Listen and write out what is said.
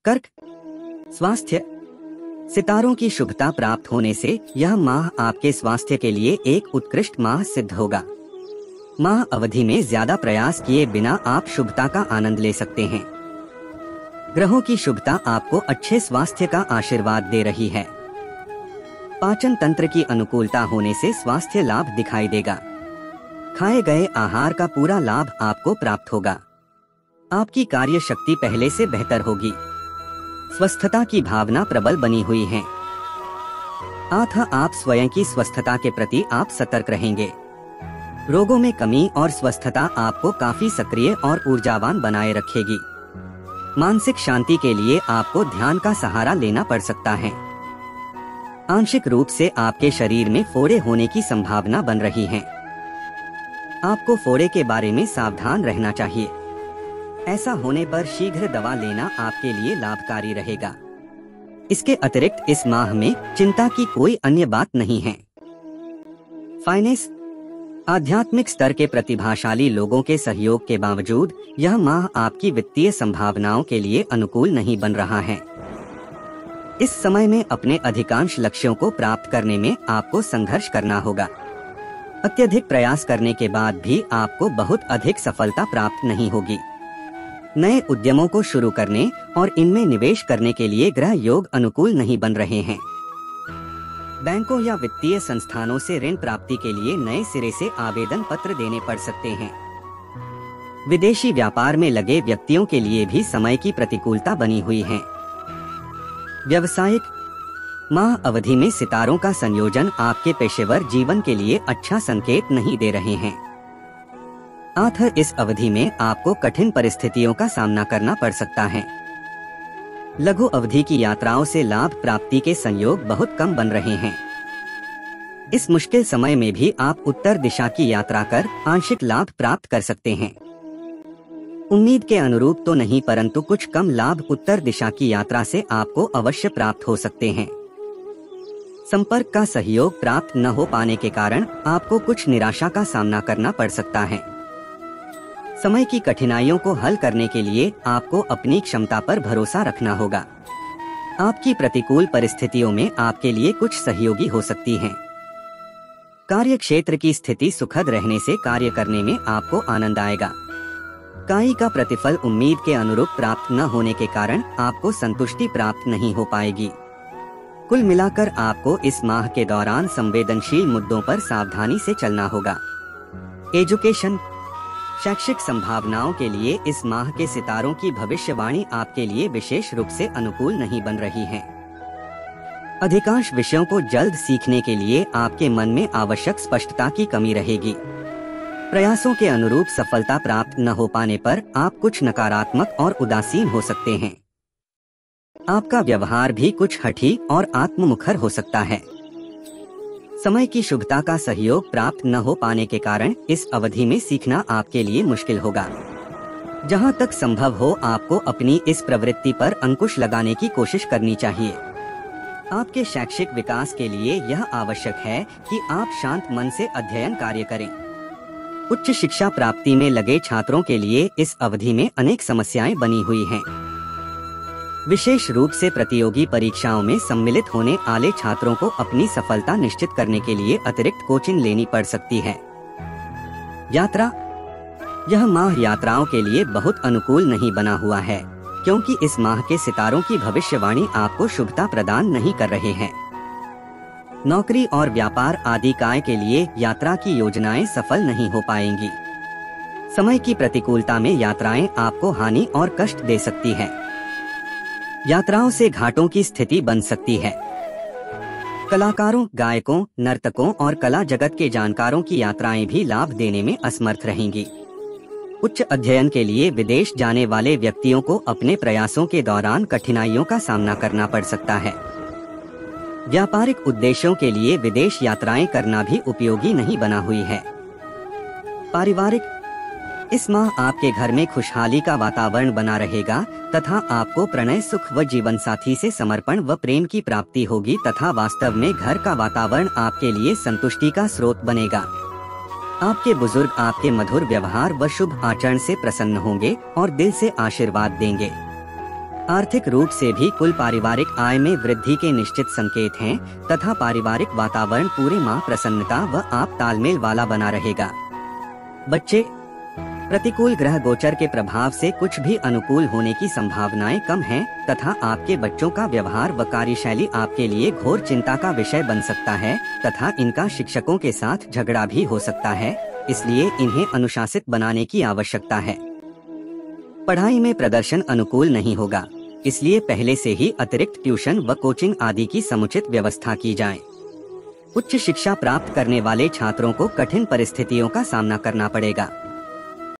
कर्क, स्वास्थ्य। सितारों की शुभता प्राप्त होने से यह माह आपके स्वास्थ्य के लिए एक उत्कृष्ट माह सिद्ध होगा। माह अवधि में ज्यादा प्रयास किए बिना आप शुभता का आनंद ले सकते हैं। ग्रहों की शुभता आपको अच्छे स्वास्थ्य का आशीर्वाद दे रही है। पाचन तंत्र की अनुकूलता होने से स्वास्थ्य लाभ दिखाई देगा। खाए गए आहार का पूरा लाभ आपको प्राप्त होगा। आपकी कार्य शक्ति पहले से बेहतर होगी। स्वस्थता की भावना प्रबल बनी हुई है। आप स्वयं की स्वस्थता के प्रति आप सतर्क रहेंगे। रोगों में कमी और स्वस्थता आपको काफी सक्रिय और ऊर्जावान बनाए रखेगी। मानसिक शांति के लिए आपको ध्यान का सहारा लेना पड़ सकता है। आंशिक रूप से आपके शरीर में फोड़े होने की संभावना बन रही है। आपको फोड़े के बारे में सावधान रहना चाहिए। ऐसा होने पर शीघ्र दवा लेना आपके लिए लाभकारी रहेगा। इसके अतिरिक्त इस माह में चिंता की कोई अन्य बात नहीं है। फाइनेंस, आध्यात्मिक स्तर के प्रतिभाशाली लोगों के सहयोग के बावजूद यह माह आपकी वित्तीय संभावनाओं के लिए अनुकूल नहीं बन रहा है। इस समय में अपने अधिकांश लक्ष्यों को प्राप्त करने में आपको संघर्ष करना होगा। अत्यधिक प्रयास करने के बाद भी आपको बहुत अधिक सफलता प्राप्त नहीं होगी। नए उद्यमों को शुरू करने और इनमें निवेश करने के लिए ग्रह योग अनुकूल नहीं बन रहे हैं। बैंकों या वित्तीय संस्थानों से ऋण प्राप्ति के लिए नए सिरे से आवेदन पत्र देने पड़ सकते हैं। विदेशी व्यापार में लगे व्यक्तियों के लिए भी समय की प्रतिकूलता बनी हुई है। व्यावसायिक, माह अवधि में सितारों का संयोजन आपके पेशेवर जीवन के लिए अच्छा संकेत नहीं दे रहे हैं। इस अवधि में आपको कठिन परिस्थितियों का सामना करना पड़ सकता है। लघु अवधि की यात्राओं से लाभ प्राप्ति के संयोग बहुत कम बन रहे हैं। इस मुश्किल समय में भी आप उत्तर दिशा की यात्रा कर आंशिक लाभ प्राप्त कर सकते हैं। उम्मीद के अनुरूप तो नहीं, परंतु कुछ कम लाभ उत्तर दिशा की यात्रा से आपको अवश्य प्राप्त हो सकते हैं। संपर्क का सहयोग प्राप्त न हो पाने के कारण आपको कुछ निराशा का सामना करना पड़ सकता है। समय की कठिनाइयों को हल करने के लिए आपको अपनी क्षमता पर भरोसा रखना होगा। आपकी प्रतिकूल परिस्थितियों में आपके लिए कुछ सहयोगी हो सकती हैं। कार्य क्षेत्र की स्थिति सुखद रहने से कार्य करने में आपको आनंद आएगा। कार्य का प्रतिफल उम्मीद के अनुरूप प्राप्त न होने के कारण आपको संतुष्टि प्राप्त नहीं हो पाएगी। कुल मिलाकर आपको इस माह के दौरान संवेदनशील मुद्दों पर सावधानी से चलना होगा। एजुकेशन, शैक्षिक संभावनाओं के लिए इस माह के सितारों की भविष्यवाणी आपके लिए विशेष रूप से अनुकूल नहीं बन रही है। अधिकांश विषयों को जल्द सीखने के लिए आपके मन में आवश्यक स्पष्टता की कमी रहेगी। प्रयासों के अनुरूप सफलता प्राप्त न हो पाने पर आप कुछ नकारात्मक और उदासीन हो सकते हैं। आपका व्यवहार भी कुछ हठी और आत्ममुखर हो सकता है। समय की शुभता का सहयोग प्राप्त न हो पाने के कारण इस अवधि में सीखना आपके लिए मुश्किल होगा। जहां तक संभव हो आपको अपनी इस प्रवृत्ति पर अंकुश लगाने की कोशिश करनी चाहिए। आपके शैक्षिक विकास के लिए यह आवश्यक है कि आप शांत मन से अध्ययन कार्य करें। उच्च शिक्षा प्राप्ति में लगे छात्रों के लिए इस अवधि में अनेक समस्याएं बनी हुई हैं। विशेष रूप से प्रतियोगी परीक्षाओं में सम्मिलित होने वाले छात्रों को अपनी सफलता निश्चित करने के लिए अतिरिक्त कोचिंग लेनी पड़ सकती है। यात्रा, यह माह यात्राओं के लिए बहुत अनुकूल नहीं बना हुआ है, क्योंकि इस माह के सितारों की भविष्यवाणी आपको शुभता प्रदान नहीं कर रहे हैं। नौकरी और व्यापार आदि कार्य के लिए यात्रा की योजनाएं सफल नहीं हो पाएंगी। समय की प्रतिकूलता में यात्राएं आपको हानि और कष्ट दे सकती है। यात्राओं से घाटों की स्थिति बन सकती है। कलाकारों, गायकों, नर्तकों और कला जगत के जानकारों की यात्राएं भी लाभ देने में असमर्थ रहेंगी। उच्च अध्ययन के लिए विदेश जाने वाले व्यक्तियों को अपने प्रयासों के दौरान कठिनाइयों का सामना करना पड़ सकता है। व्यापारिक उद्देश्यों के लिए विदेश यात्राएं करना भी उपयोगी नहीं बना हुई है। पारिवारिक, इस माह आपके घर में खुशहाली का वातावरण बना रहेगा तथा आपको प्रणय, सुख व जीवन साथी से समर्पण व प्रेम की प्राप्ति होगी तथा वास्तव में घर का वातावरण आपके लिए संतुष्टि का स्रोत बनेगा। आपके बुजुर्ग आपके मधुर व्यवहार व शुभ आचरण से प्रसन्न होंगे और दिल से आशीर्वाद देंगे। आर्थिक रूप से भी कुल पारिवारिक आय में वृद्धि के निश्चित संकेत हैं तथा पारिवारिक वातावरण पूरे माह प्रसन्नता व आप तालमेल वाला बना रहेगा। बच्चे, प्रतिकूल ग्रह गोचर के प्रभाव से कुछ भी अनुकूल होने की संभावनाएं कम हैं तथा आपके बच्चों का व्यवहार व कार्यशैली आपके लिए घोर चिंता का विषय बन सकता है तथा इनका शिक्षकों के साथ झगड़ा भी हो सकता है, इसलिए इन्हें अनुशासित बनाने की आवश्यकता है। पढ़ाई में प्रदर्शन अनुकूल नहीं होगा, इसलिए पहले से ही अतिरिक्त ट्यूशन व कोचिंग आदि की समुचित व्यवस्था की जाए। उच्च शिक्षा प्राप्त करने वाले छात्रों को कठिन परिस्थितियों का सामना करना पड़ेगा।